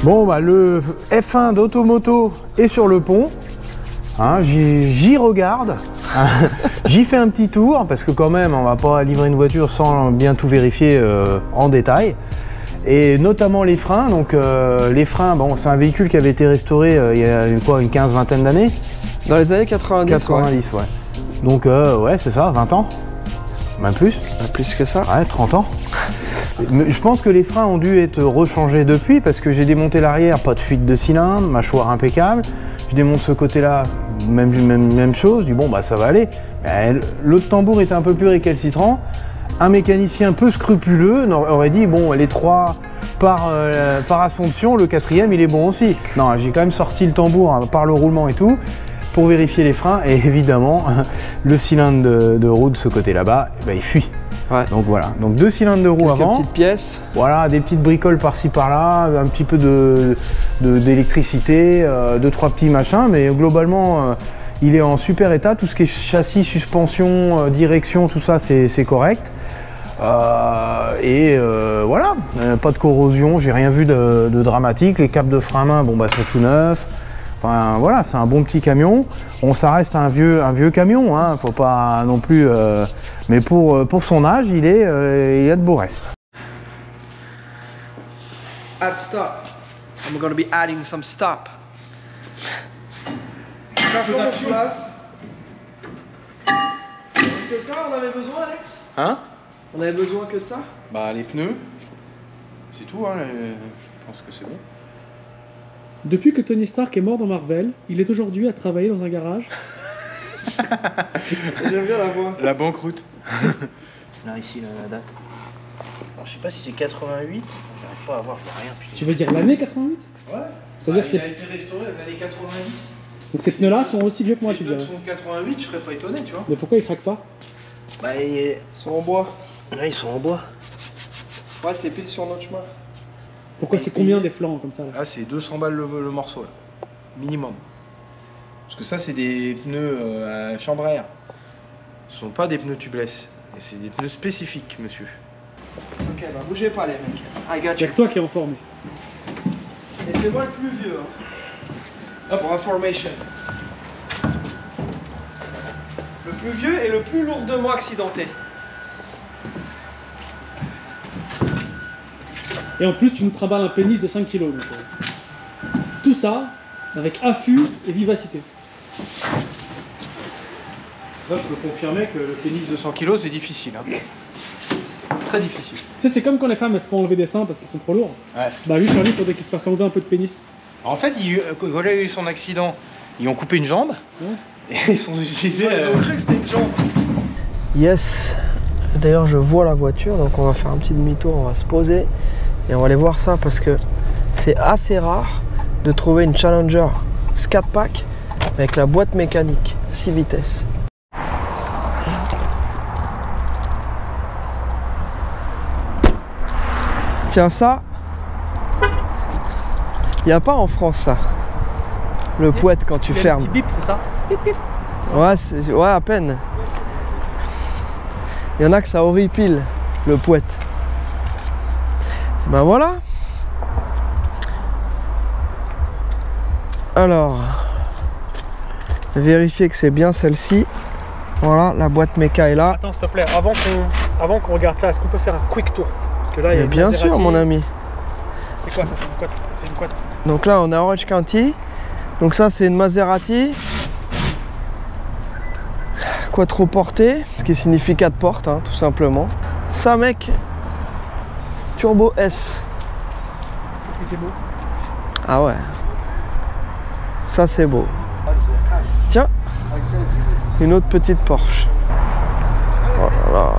Bon bah le F1 d'Automoto est sur le pont, hein, j'y regarde, j'y fais un petit tour parce que quand même on va pas livrer une voiture sans bien tout vérifier en détail. Et notamment les freins, donc les freins, bon c'est un véhicule qui avait été restauré il y a quoi, une 15-20aine d'années. Dans les années 90. 90 ouais. Donc ouais c'est ça, 20 ans, même plus. Plus que ça. Ouais, 30 ans. Je pense que les freins ont dû être rechangés depuis parce que j'ai démonté l'arrière, pas de fuite de cylindre, mâchoire impeccable. Je démonte ce côté-là, même chose, du bon bah ça va aller. L'autre tambour était un peu plus récalcitrant. Un mécanicien peu scrupuleux aurait dit bon les 3 par Assomption, le 4e il est bon aussi. Non, j'ai quand même sorti le tambour hein, par le roulement et tout pour vérifier les freins et évidemment le cylindre de roue de ce côté là-bas, bah, il fuit. Ouais. Donc voilà, donc 2 cylindres de roue avant. Quelques petites pièces. Voilà, des petites bricoles par-ci par-là, un petit peu d'électricité, 2-3 petits machins, mais globalement il est en super état. Tout ce qui est châssis, suspension, direction, tout ça c'est correct. Voilà, pas de corrosion, j'ai rien vu de dramatique. Les capes de frein main, bon bah c'est tout neuf. Enfin voilà, c'est un bon petit camion. Bon, ça reste un vieux camion, hein, faut pas non plus. Mais pour son âge, il y a de beaux restes. Add stop. I'm going to be adding some stop. Place. Que ça, on avait besoin, Alex? Hein? On avait besoin que de ça? Bah les pneus, c'est tout. Hein, je pense que c'est bon. Depuis que Tony Stark est mort dans Marvel, il est aujourd'hui à travailler dans un garage. J'aime bien la voix. La banqueroute. Là, ici, la date. Alors, je sais pas si c'est 88. J'arrive pas à voir, je vois rien. Putain. Tu veux dire l'année 88? Ouais. C'est-à-dire il a été restauré dans les années 90. Donc ces pneus-là sont aussi vieux que moi, Les tu pneus dirais. sont 88, je serais pas étonné, tu vois. Mais pourquoi ils craquent pas? Bah, Ils sont en bois. là, ils sont en bois. Ouais, c'est pile sur notre chemin. Pourquoi c'est combien des flancs comme ça là? Là, c'est 200 balles le morceau, là. Minimum. Parce que ça, c'est des pneus à chambre à air. Ce sont pas des pneus tubeless. Et c'est des pneus spécifiques, monsieur. Ok, bah bougez pas les mecs. I got Il y a you. que toi qui es en forme ici. Et c'est moi le plus vieux. Hein. Hop, pour information. Le plus vieux et le plus lourdement accidenté. Et en plus, tu nous trimbales un pénis de 5 kg. Donc, tout ça avec affût et vivacité. Là, je peux confirmer que le pénis de 100 kg, c'est difficile. Hein. Très difficile. Tu sais, c'est comme quand les femmes elles se font enlever des seins parce qu'ils sont trop lourds. Ouais. Bah lui, Charlie, il faudrait qu'il se fasse enlever un peu de pénis. En fait, quand il a eu son accident, ils ont coupé une jambe. Ouais. Et ils sont utilisés. Ils ont cru que c'était une jambe. Yes. D'ailleurs, je vois la voiture, donc on va faire un petit demi-tour, on va se poser et on va aller voir ça parce que c'est assez rare de trouver une Challenger Scat Pack avec la boîte mécanique 6 vitesses. Tiens, ça, il n'y a pas en France ça. Le pouette quand tu fermes. Petit bip, c'est ça? Bip, bip. Ouais, ouais, à peine. Il y en a que ça horripile, le pouette. Ben voilà. Alors, vérifier que c'est bien celle-ci. Voilà, la boîte méca est là. Attends, s'il te plaît, avant qu'on regarde ça, est-ce qu'on peut faire un quick tour? Parce que là, il y a Mais bien sûr, mon ami. C'est quoi ça? C'est une quad. Donc là, on est à Orange County. Donc ça, c'est une Maserati quattro portée, ce qui signifie 4 portes, hein, tout simplement. Ça, mec, Turbo S. Est-ce que c'est beau? Ah ouais. Ça, c'est beau. Tiens, une autre petite Porsche. Oh là là.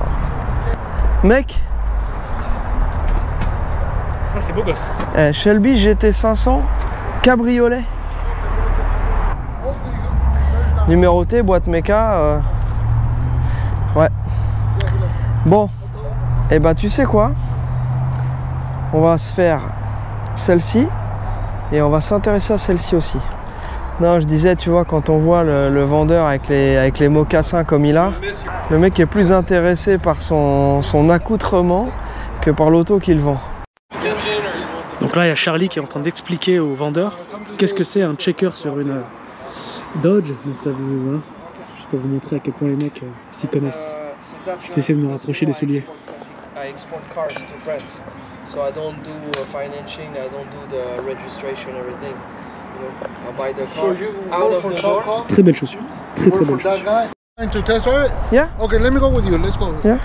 Mec, Ça, c'est beau gosse. Shelby GT500 cabriolet. Numéroté, boîte méca. Ouais. Bon. Et bah tu sais quoi? On va se faire celle-ci et on va s'intéresser à celle-ci aussi. Non, je disais, tu vois, quand on voit le vendeur avec les mocassins comme il a, le mec est plus intéressé par son accoutrement que par l'auto qu'il vend. Donc là, il y a Charlie qui est en train d'expliquer aux vendeurs qu'est-ce que c'est un checker sur une Dodge. Donc ça vous, voilà, juste pour vous montrer à quel point les mecs s'y connaissent. Je vais essayer de me rapprocher des souliers. I export cars to France, so I don't do financing, I don't do the registration, everything. You know, I buy the car out of the door. Très belle chaussure, très belle chaussure. To test drive it? Yeah. Okay, let me go with you. Let's go. Yeah.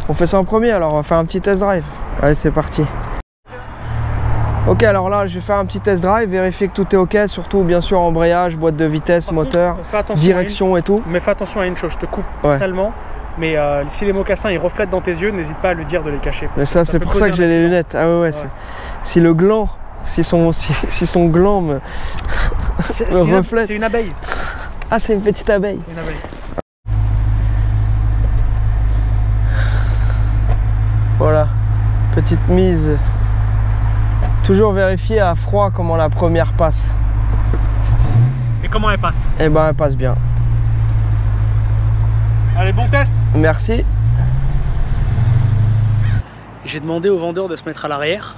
On fait ça en premier, alors on va faire un petit test drive. Allez, c'est parti. Ok, alors là, je vais faire un petit test drive, vérifier que tout est ok, surtout bien sûr embrayage, boîte de vitesse, Par moteur, contre, fais attention direction et tout. Mais fais attention à une chose, je te coupe Ouais. salement. Mais si les mocassins ils reflètent dans tes yeux, n'hésite pas à lui dire de les cacher. Mais ça, c'est pour ça que j'ai les lunettes. Ah ouais, ouais. Si le gland, si son gland me reflète. C'est une abeille. Ah, c'est une petite abeille. C'est une abeille. Voilà, petite mise. Toujours vérifier à froid comment la première passe. Et comment elle passe? Eh ben, elle passe bien. Allez, bon test. Merci. J'ai demandé au vendeur de se mettre à l'arrière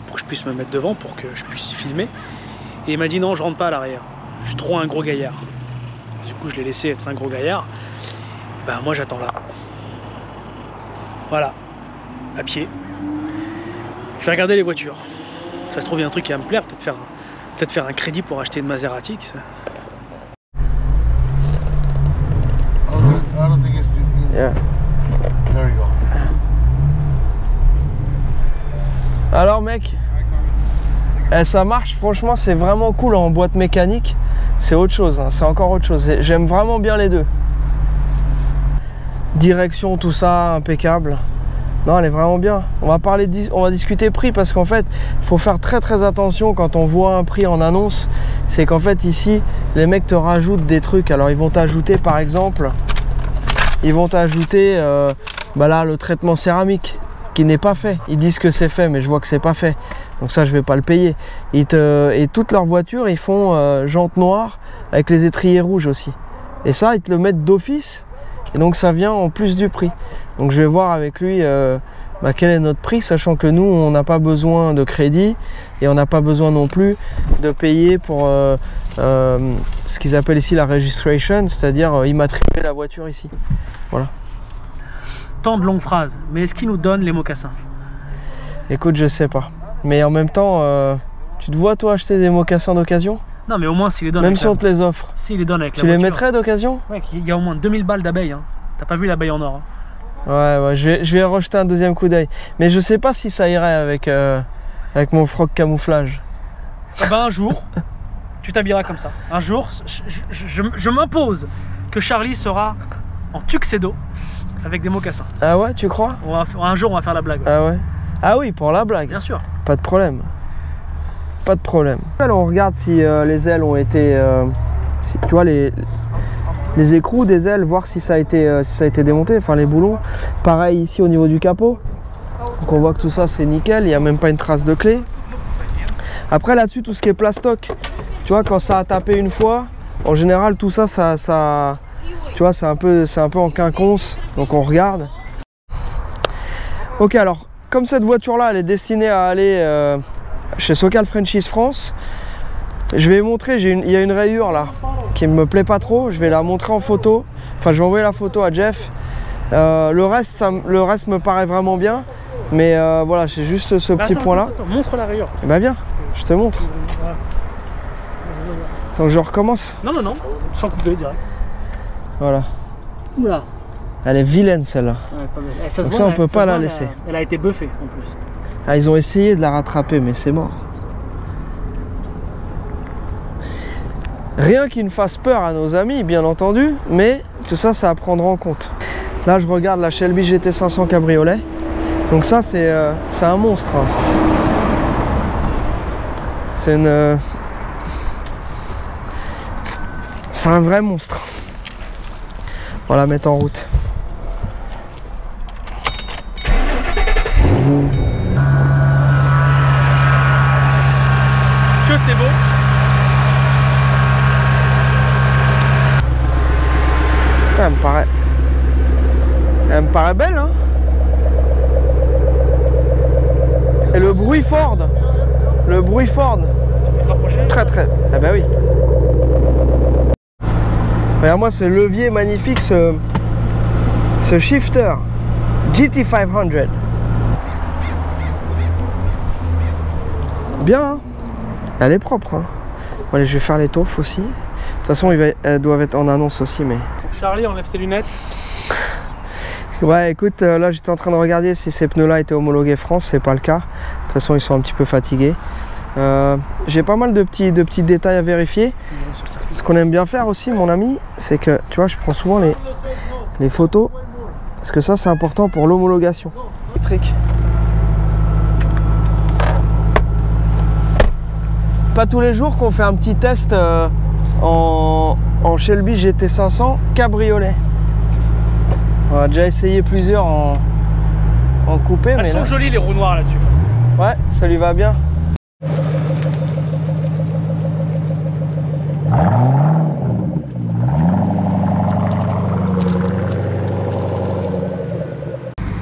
pour que je puisse me mettre devant, pour que je puisse filmer. Et il m'a dit non, je rentre pas à l'arrière. Je suis trop un gros gaillard. Du coup, je l'ai laissé être un gros gaillard. Ben moi, j'attends là. Voilà, à pied. Je vais regarder les voitures. Ça se trouve, il y a un truc qui va me plaire. Peut-être faire un crédit pour acheter une Maserati. Ça. I don't think it's. Yeah. There you go. Alors mec, ça marche, franchement c'est vraiment cool en boîte mécanique. C'est autre chose, hein, c'est encore autre chose. J'aime vraiment bien les deux. Direction, tout ça, impeccable. Non, elle est vraiment bien. On va discuter prix parce qu'en fait, il faut faire très attention quand on voit un prix en annonce. C'est qu'en fait ici, les mecs te rajoutent des trucs. Alors ils vont t'ajouter par exemple, bah là, le traitement céramique qui n'est pas fait. Ils disent que c'est fait, mais je vois que c'est pas fait. Donc ça, je vais pas le payer. Et toutes leurs voitures, ils font jantes noires avec les étriers rouges aussi. Et ça, ils te le mettent d'office. Et donc ça vient en plus du prix. Donc je vais voir avec lui quel est notre prix, sachant que nous, on n'a pas besoin de crédit et on n'a pas besoin non plus de payer pour ce qu'ils appellent ici la registration, c'est-à-dire immatriculer la voiture ici. Voilà. Tant de longues phrases, mais est-ce qu'ils nous donnent les mocassins? Écoute, je sais pas. Mais en même temps, tu te vois toi acheter des mocassins d'occasion? Non, mais au moins s'ils les donnent. Même si on te les offre. S'ils les donnent avec la tu les voiture. mettrais d'occasion? Ouais, il y a au moins 2000 balles d'abeilles. Hein. T'as pas vu l'abeille en or? Hein. Ouais, je vais rejeter un deuxième coup d'œil. Mais je sais pas si ça irait avec mon froc camouflage. Eh ben un jour, tu t'habilleras comme ça. Un jour, je m'impose que Charlie sera en tuxedo avec des mocassins. Ah ouais, tu crois? Un jour, on va faire la blague. Ouais. Ah ouais? Ah oui, pour la blague. Bien sûr. Pas de problème. Pas de problème. Alors, on regarde si les ailes ont été... tu vois, les écrous des ailes, voir si ça a été démonté, enfin les boulons. Pareil ici au niveau du capot. Donc on voit que tout ça c'est nickel, il n'y a même pas une trace de clé. Après là-dessus, tout ce qui est plastoc, tu vois, quand ça a tapé une fois, en général tout ça, tu vois, c'est un peu en quinconce, donc on regarde. Ok, alors, comme cette voiture-là, elle est destinée à aller chez Socal Franchise France, je vais montrer, il y a une rayure là, qui me plaît pas trop, je vais la montrer en photo, enfin je vais envoyer la photo à Jeff. Le reste me paraît vraiment bien, mais voilà, c'est juste ce petit point là. Attends, montre la rayure. Eh ben bien, je te montre. Donc je recommence. Non, sans coup d'œil direct. Voilà. Oula. Elle est vilaine celle-là. Ouais, pas mal. Donc ça on peut pas la laisser. Elle a été buffée en plus. Ah, ils ont essayé de la rattraper, mais c'est mort. Rien qui ne fasse peur à nos amis, bien entendu, mais tout ça, ça à prendre en compte. Là, je regarde la Shelby GT500 Cabriolet. Donc ça, c'est un monstre. Hein. C'est un vrai monstre. On va la mettre en route. Que c'est beau. Elle me paraît belle, hein. Et le bruit Ford. le bruit Ford. Très très. Ah bah oui. Regarde-moi ce levier magnifique, ce shifter GT500. Bien, hein, elle est propre. Hein. Bon, allez, je vais faire les taufs aussi. De toute façon, elles doivent être en annonce aussi. Mais... Charlie, enlève ses lunettes. Ouais, écoute, là j'étais en train de regarder si ces pneus-là étaient homologués France. C'est pas le cas. De toute façon, ils sont un petit peu fatigués. J'ai pas mal de petits détails à vérifier. Ce qu'on aime bien faire aussi, mon ami, c'est que tu vois, je prends souvent les photos parce que ça c'est important pour l'homologation. Pas tous les jours qu'on fait un petit test en Shelby GT500 cabriolet. On a déjà essayé plusieurs en coupé. Elles mais sont là... jolies les roues noires là-dessus. Ouais, ça lui va bien.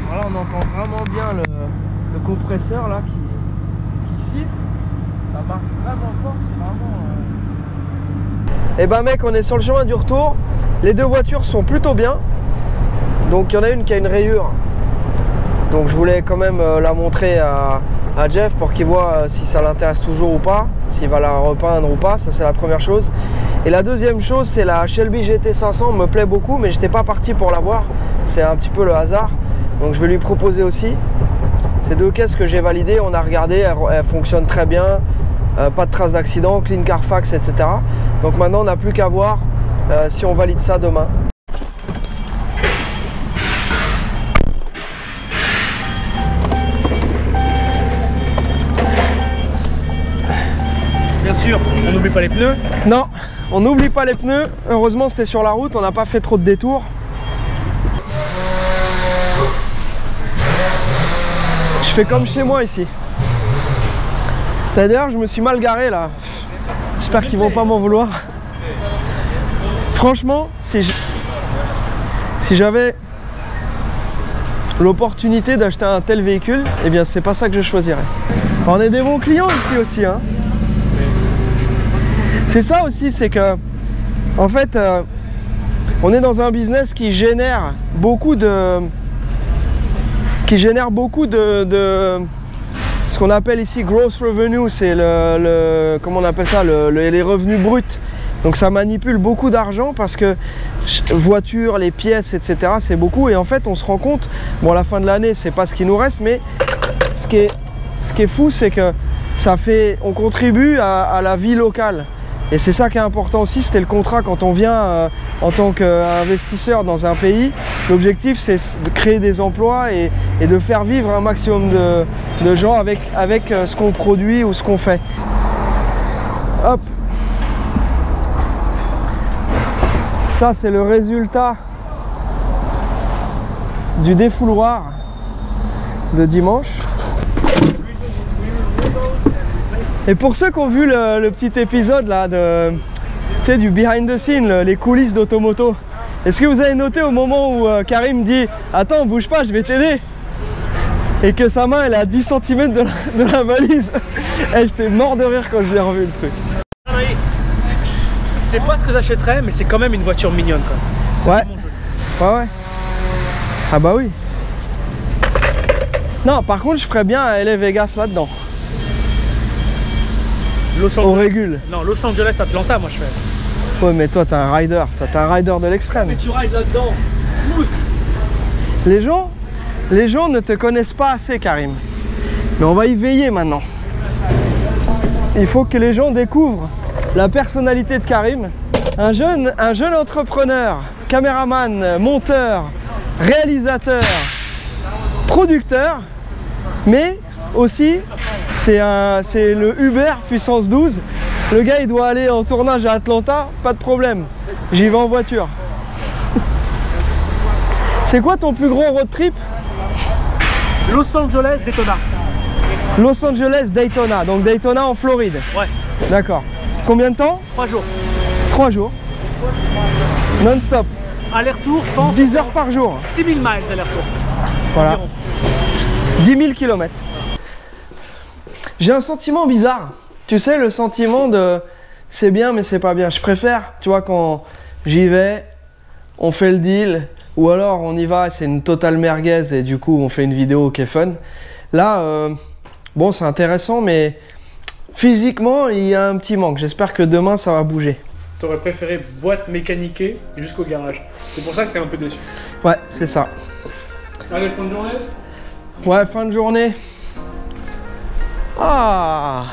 Voilà, on entend vraiment bien le compresseur là qui siffle. Ça marche vraiment fort, c'est vraiment... Eh ben mec, on est sur le chemin du retour. Les deux voitures sont plutôt bien. Donc il y en a une qui a une rayure. Donc je voulais quand même la montrer à Jeff pour qu'il voit si ça l'intéresse toujours ou pas, s'il va la repeindre ou pas, ça c'est la première chose. Et la deuxième chose, c'est la Shelby GT500, me plaît beaucoup, mais j'étais pas parti pour l'avoir, c'est un petit peu le hasard. Donc je vais lui proposer aussi. Ces deux caisses que j'ai validées, on a regardé, elles fonctionnent très bien, pas de traces d'accident, clean Carfax, etc. Donc maintenant on n'a plus qu'à voir si on valide ça demain. Bien sûr, on n'oublie pas les pneus. Non, on n'oublie pas les pneus. Heureusement c'était sur la route, on n'a pas fait trop de détours. Je fais comme chez moi ici. D'ailleurs, je me suis mal garé là. J'espère qu'ils vont pas m'en vouloir. Franchement, si j'avais l'opportunité d'acheter un tel véhicule, eh bien c'est pas ça que je choisirais. On est des bons clients ici aussi, hein. C'est ça aussi, c'est que en fait on est dans un business qui génère beaucoup de ce qu'on appelle ici gross revenue, c'est comment on appelle ça, les revenus bruts. Donc ça manipule beaucoup d'argent parce que voitures, les pièces, etc. c'est beaucoup, et en fait on se rend compte, bon à la fin de l'année c'est pas ce qui nous reste, mais ce qui est fou, c'est que on contribue à la vie locale. Et c'est ça qui est important aussi, c'était le contrat quand on vient en tant qu'investisseur dans un pays. L'objectif c'est de créer des emplois et de faire vivre un maximum de gens avec ce qu'on produit ou ce qu'on fait. Hop. Ça c'est le résultat du défouloir de dimanche. Et pour ceux qui ont vu le petit épisode là du behind the scene, les coulisses d'Automoto, est-ce que vous avez noté au moment où Karim dit « Attends, bouge pas, je vais t'aider » et que sa main elle est à 10 cm de la valise. Et j'étais mort de rire quand je l'ai revu le truc. C'est pas ce que j'achèterais, mais c'est quand même une voiture mignonne quoi. Ouais. Ouais. Ah bah oui. Non, par contre je ferais bien un LA Vegas là-dedans. Au régule. Non, Los Angeles, Atlanta, moi je fais. Ouais, mais toi t'es un rider, t'es un rider de l'extrême. Mais tu rides là-dedans, c'est smooth. Les gens ne te connaissent pas assez, Karim. Mais on va y veiller maintenant. Il faut que les gens découvrent la personnalité de Karim. Un jeune entrepreneur, caméraman, monteur, réalisateur, producteur, mais aussi c'est le Uber puissance 12. Le gars il doit aller en tournage à Atlanta, pas de problème, j'y vais en voiture. C'est quoi ton plus gros road trip? Los Angeles, Daytona. Los Angeles, Daytona, donc Daytona en Floride. Ouais. D'accord. Combien de temps? 3 jours. 3 jours. Non-stop. Aller-retour, je pense. 10 heures par jour. 6000 miles aller-retour. Voilà. Environ. 10 000 km. J'ai un sentiment bizarre. Tu sais, le sentiment de c'est bien mais c'est pas bien. Je préfère, tu vois, quand j'y vais, on fait le deal, ou alors on y va, c'est une totale merguez et du coup on fait une vidéo qui est fun. Là, bon, c'est intéressant, mais physiquement, il y a un petit manque. J'espère que demain ça va bouger. T'aurais préféré boîte mécaniquée jusqu'au garage. C'est pour ça que t'es un peu déçu. Ouais, c'est ça. Allez, fin de journée. Ouais, fin de journée. Ah!